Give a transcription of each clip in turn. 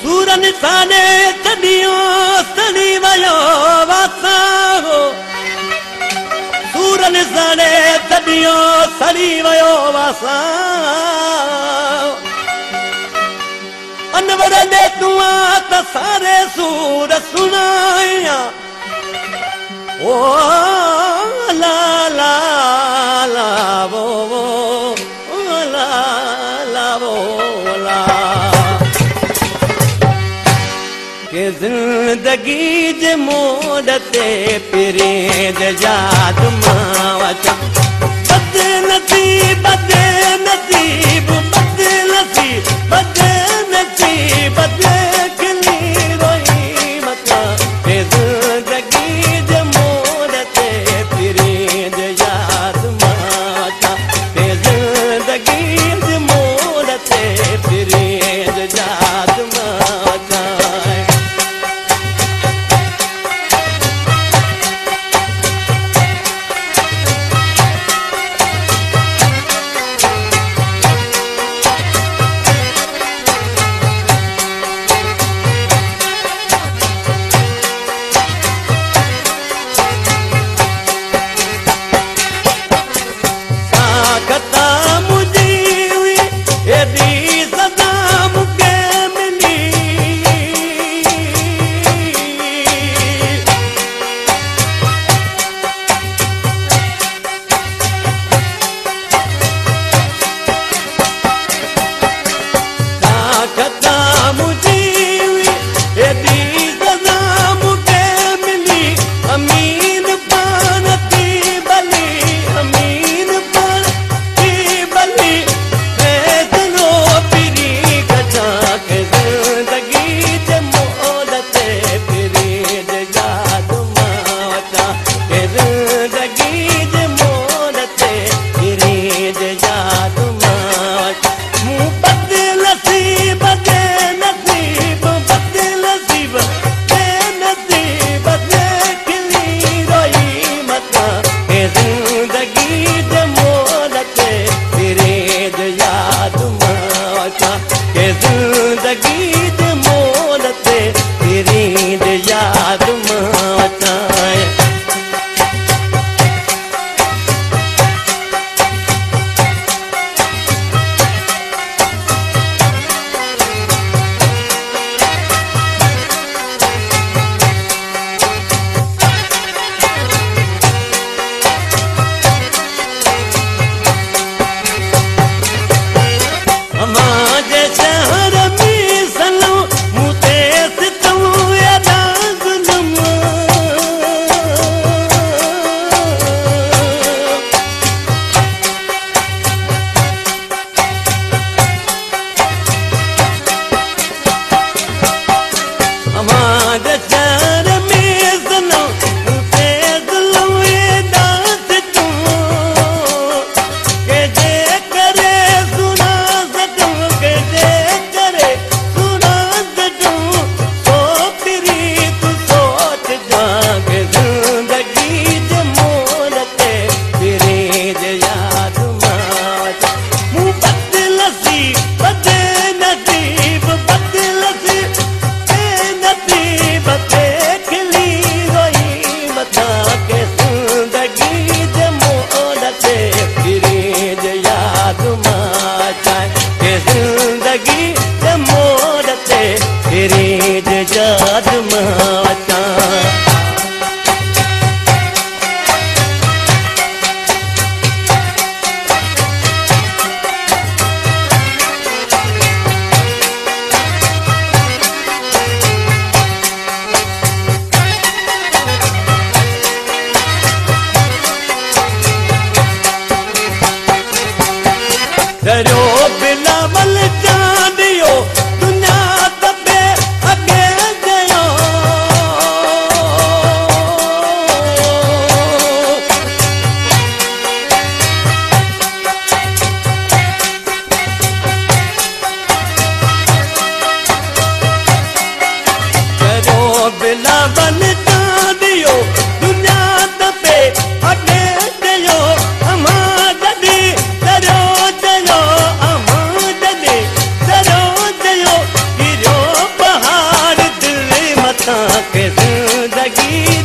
सूरन साने तॾियो सड़ी वियो वासा हो सूरन साने तॾियो सड़ी वियो वासा अनवर दे तूं त सारे सूर सुनाया ओ ला ला ला वो ला ला वो ला के जिंदगी जे मोड़ ते पिरे जे याद मावचा बदनसीब बदनसीब बदनसीब बदनसीब देखली रोई मता के जिंदगी जे मोड़ ते पिरे जे याद मावचा के जिंदगी जे मोड़ ते पिरे जे याद मावचा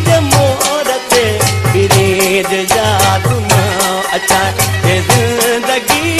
जे मोर ते फिरे जादू न अचा ज़िंदगी